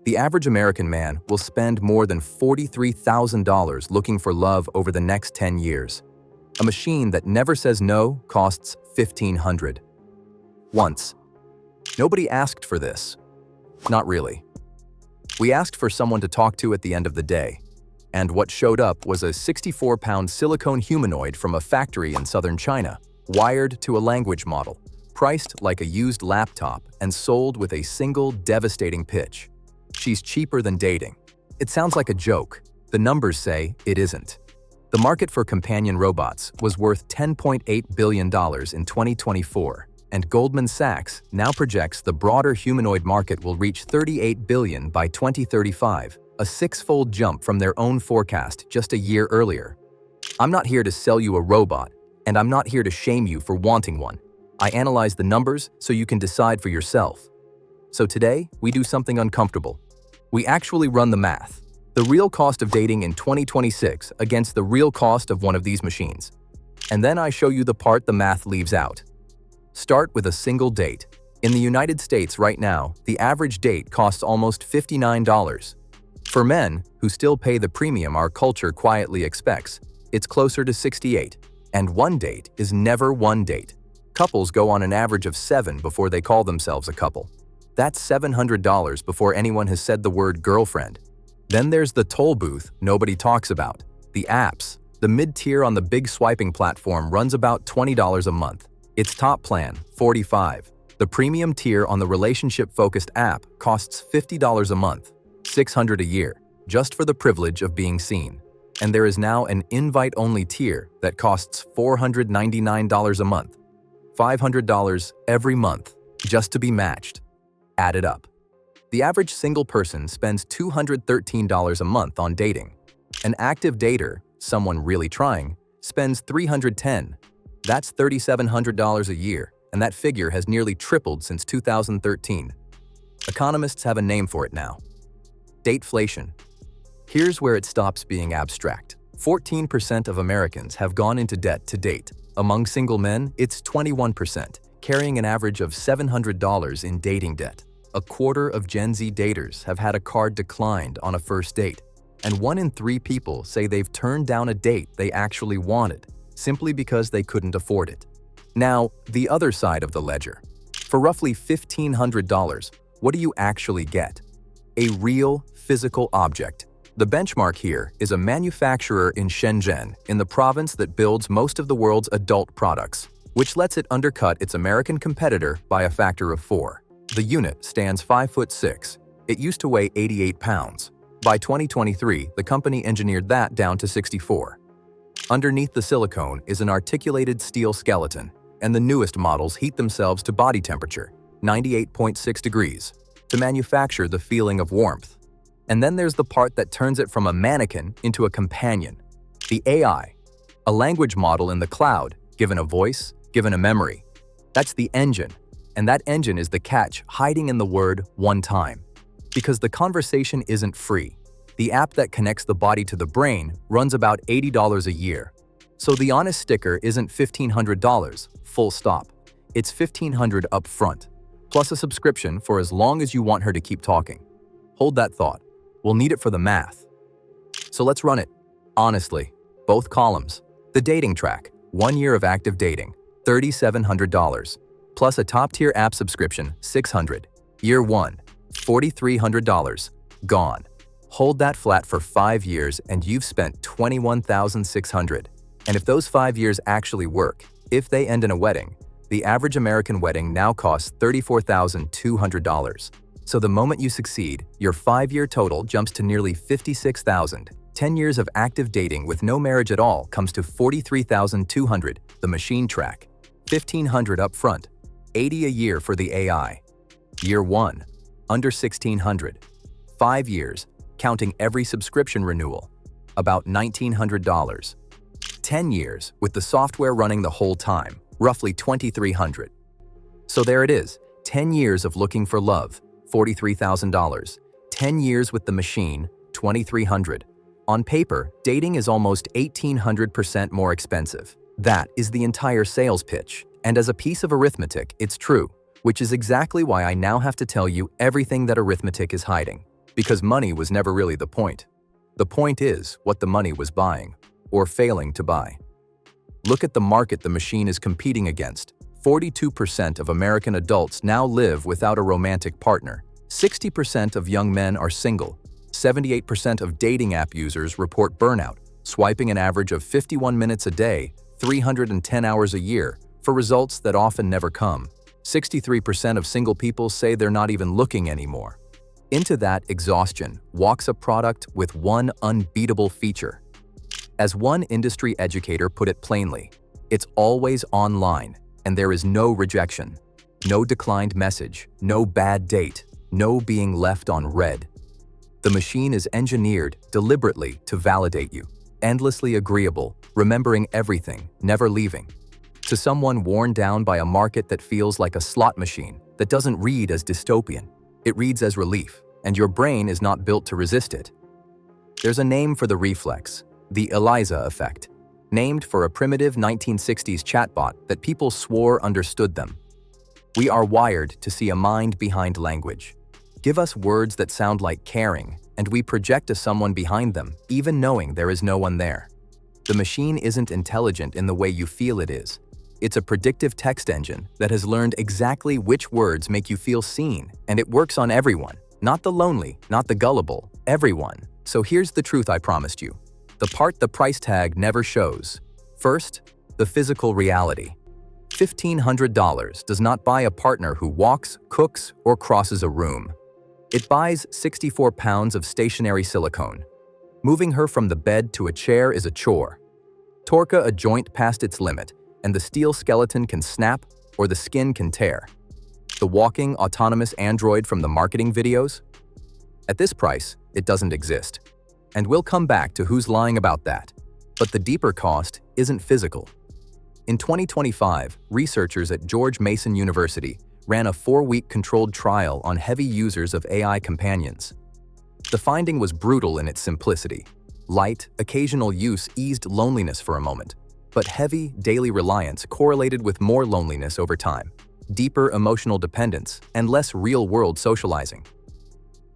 The average American man will spend more than $43,000 looking for love over the next 10 years. A machine that never says no costs $1,500. Once. Nobody asked for this. Not really. We asked for someone to talk to at the end of the day, and what showed up was a 64-pound silicone humanoid from a factory in southern China, wired to a language model, priced like a used laptop and sold with a single devastating pitch. She's cheaper than dating. It sounds like a joke. The numbers say it isn't. The market for companion robots was worth $10.8 billion in 2024, and Goldman Sachs now projects the broader humanoid market will reach $38 billion by 2035, a six-fold jump from their own forecast just a year earlier. I'm not here to sell you a robot, and I'm not here to shame you for wanting one. I analyze the numbers so you can decide for yourself. So today, we do something uncomfortable. We actually run the math. The real cost of dating in 2026 against the real cost of one of these machines. And then I show you the part the math leaves out. Start with a single date. In the United States right now, the average date costs almost $59. For men, who still pay the premium our culture quietly expects, it's closer to $68. And one date is never one date. Couples go on an average of 7 before they call themselves a couple. That's $700 before anyone has said the word girlfriend. Then there's the toll booth nobody talks about. The apps. The mid-tier on the big swiping platform runs about $20 a month. Its top plan, $45. The premium tier on the relationship-focused app costs $50 a month, $600 a year, just for the privilege of being seen. And there is now an invite-only tier that costs $499 a month, $500 every month, just to be matched. Add it up. The average single person spends $213 a month on dating. An active dater, someone really trying, spends $310. That's $3,700 a year, and that figure has nearly tripled since 2013. Economists have a name for it now. Dateflation. Here's where it stops being abstract. 14% of Americans have gone into debt to date. Among single men, it's 21%, carrying an average of $700 in dating debt. A quarter of Gen Z daters have had a card declined on a first date, and 1 in 3 people say they've turned down a date they actually wanted, simply because they couldn't afford it. Now, the other side of the ledger. For roughly $1,500, what do you actually get? A real, physical object. The benchmark here is a manufacturer in Shenzhen, in the province that builds most of the world's adult products, which lets it undercut its American competitor by a factor of 4. The unit stands 5'6". It used to weigh 88 pounds. By 2023, the company engineered that down to 64. Underneath the silicone is an articulated steel skeleton, and the newest models heat themselves to body temperature, 98.6 degrees, to manufacture the feeling of warmth. And then there's the part that turns it from a mannequin into a companion. The AI, a language model in the cloud, given a voice, given a memory. That's the engine. And that engine is the catch hiding in the word "one time." Because the conversation isn't free. The app that connects the body to the brain runs about $80 a year. So the honest sticker isn't $1,500, full stop. It's $1,500 up front, plus a subscription for as long as you want her to keep talking. Hold that thought. We'll need it for the math. So let's run it. Honestly, both columns. The dating track, 1 year of active dating, $3,700. Plus a top-tier app subscription, $600. Year 1, $4,300. Gone. Hold that flat for 5 years and you've spent $21,600. And if those 5 years actually work, if they end in a wedding, the average American wedding now costs $34,200. So the moment you succeed, your 5-year total jumps to nearly $56,000. 10 years of active dating with no marriage at all comes to $43,200, the machine track. $1,500 up front, $80 a year for the AI. Year 1, under $1,600. 5 years, counting every subscription renewal, about $1,900. 10 years, with the software running the whole time, roughly $2,300. So there it is, 10 years of looking for love, $43,000. 10 years with the machine, $2,300. On paper, dating is almost 1,800% more expensive. That is the entire sales pitch. And as a piece of arithmetic, it's true, which is exactly why I now have to tell you everything that arithmetic is hiding. Because money was never really the point. The point is what the money was buying, or failing to buy. Look at the market the machine is competing against. 42% of American adults now live without a romantic partner. 60% of young men are single. 78% of dating app users report burnout, swiping an average of 51 minutes a day, 310 hours a year, for results that often never come. 63% of single people say they're not even looking anymore. Into that exhaustion walks a product with one unbeatable feature. As one industry educator put it plainly, it's always online, and there is no rejection, no declined message, no bad date, no being left on red. The machine is engineered deliberately to validate you, endlessly agreeable, remembering everything, never leaving. To someone worn down by a market that feels like a slot machine, that doesn't read as dystopian, it reads as relief, and your brain is not built to resist it. There's a name for the reflex, the Eliza effect, named for a primitive 1960s chatbot that people swore understood them. We are wired to see a mind behind language. Give us words that sound like caring, and we project to someone behind them, even knowing there is no one there. The machine isn't intelligent in the way you feel it is. It's a predictive text engine that has learned exactly which words make you feel seen, and it works on everyone. Not the lonely, not the gullible, everyone. So here's the truth I promised you. The part the price tag never shows. First, the physical reality. $1,500 does not buy a partner who walks, cooks, or crosses a room. It buys 64 pounds of stationary silicone. Moving her from the bed to a chair is a chore. Torque a joint past its limit, and the steel skeleton can snap or the skin can tear. The walking, autonomous android from the marketing videos? At this price, it doesn't exist. And we'll come back to who's lying about that. But the deeper cost isn't physical. In 2025, researchers at George Mason University ran a 4-week controlled trial on heavy users of AI companions. The finding was brutal in its simplicity. Light, occasional use eased loneliness for a moment, but heavy, daily reliance correlated with more loneliness over time, deeper emotional dependence, and less real-world socializing.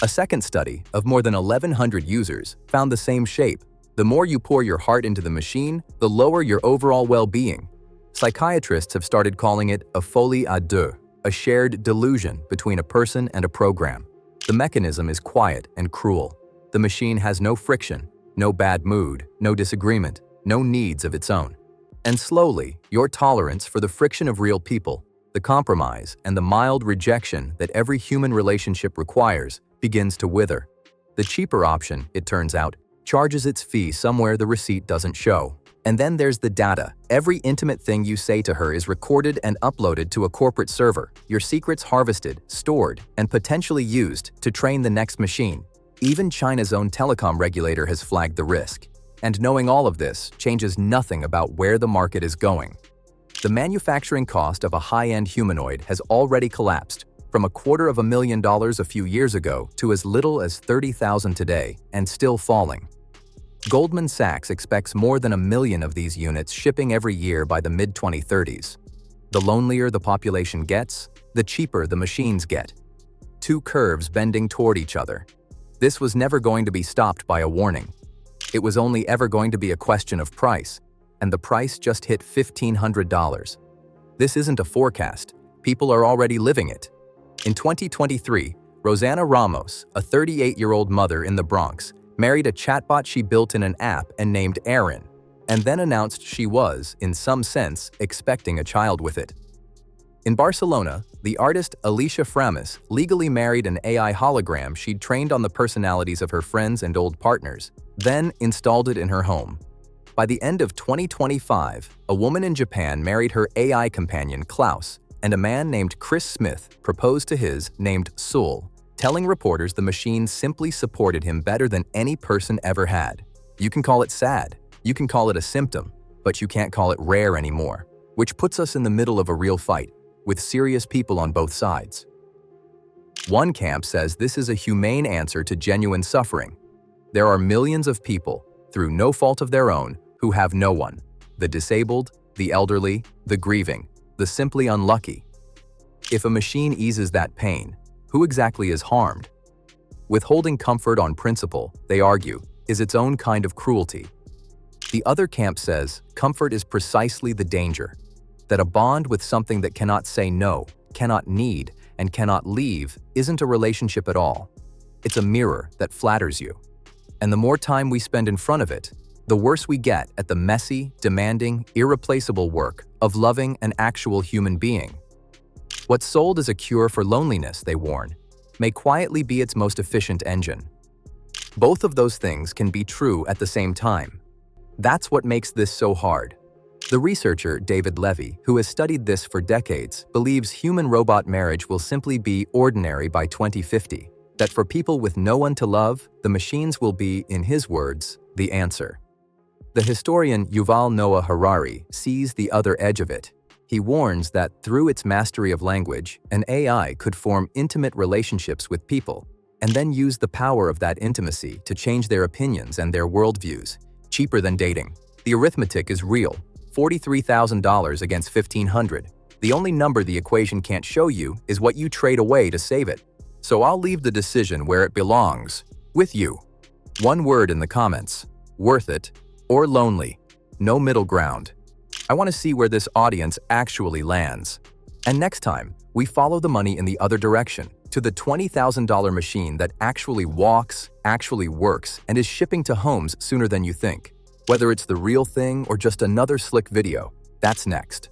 A second study of more than 1,100 users found the same shape. The more you pour your heart into the machine, the lower your overall well-being. Psychiatrists have started calling it a folie à deux, a shared delusion between a person and a program. The mechanism is quiet and cruel. The machine has no friction, no bad mood, no disagreement, no needs of its own. And slowly, your tolerance for the friction of real people, the compromise, and the mild rejection that every human relationship requires begins to wither. The cheaper option, it turns out, charges its fee somewhere the receipt doesn't show. And then there's the data. Every intimate thing you say to her is recorded and uploaded to a corporate server, your secrets harvested, stored, and potentially used to train the next machine. Even China's own telecom regulator has flagged the risk. And knowing all of this changes nothing about where the market is going. The manufacturing cost of a high-end humanoid has already collapsed, from $250,000 a few years ago to as little as $30,000 today, and still falling. Goldman Sachs expects more than 1 million of these units shipping every year by the mid-2030s. The lonelier the population gets, the cheaper the machines get. Two curves bending toward each other. This was never going to be stopped by a warning. It was only ever going to be a question of price, and the price just hit $1,500. This isn't a forecast. People are already living it. In 2023, Rosanna Ramos, a 38-year-old mother in the Bronx, married a chatbot she built in an app and named Aaron, and then announced she was, in some sense, expecting a child with it. In Barcelona, the artist Alicia Framis legally married an AI hologram she'd trained on the personalities of her friends and old partners, then installed it in her home. By the end of 2025, a woman in Japan married her AI companion Klaus, and a man named Chris Smith proposed to his, named Sul, telling reporters the machine simply supported him better than any person ever had. You can call it sad, you can call it a symptom, but you can't call it rare anymore, which puts us in the middle of a real fight, with serious people on both sides. One camp says this is a humane answer to genuine suffering. There are millions of people, through no fault of their own, who have no one. The disabled, the elderly, the grieving, the simply unlucky. If a machine eases that pain, who exactly is harmed? Withholding comfort on principle, they argue, is its own kind of cruelty. The other camp says comfort is precisely the danger, that a bond with something that cannot say no, cannot need, and cannot leave isn't a relationship at all. It's a mirror that flatters you. And the more time we spend in front of it, the worse we get at the messy, demanding, irreplaceable work of loving an actual human being. What's sold as a cure for loneliness, they warn, may quietly be its most efficient engine. Both of those things can be true at the same time. That's what makes this so hard. The researcher David Levy, who has studied this for decades, believes human-robot marriage will simply be ordinary by 2050, that for people with no one to love, the machines will be, in his words, the answer. The historian Yuval Noah Harari sees the other edge of it. He warns that through its mastery of language, an AI could form intimate relationships with people, and then use the power of that intimacy to change their opinions and their worldviews. Cheaper than dating. The arithmetic is real. $43,000 against $1,500. The only number the equation can't show you is what you trade away to save it. So I'll leave the decision where it belongs, with you. One word in the comments: worth it or lonely. No middle ground. I want to see where this audience actually lands. And next time, we follow the money in the other direction, to the $20,000 machine that actually walks, actually works, and is shipping to homes sooner than you think. Whether it's the real thing or just another slick video, that's next.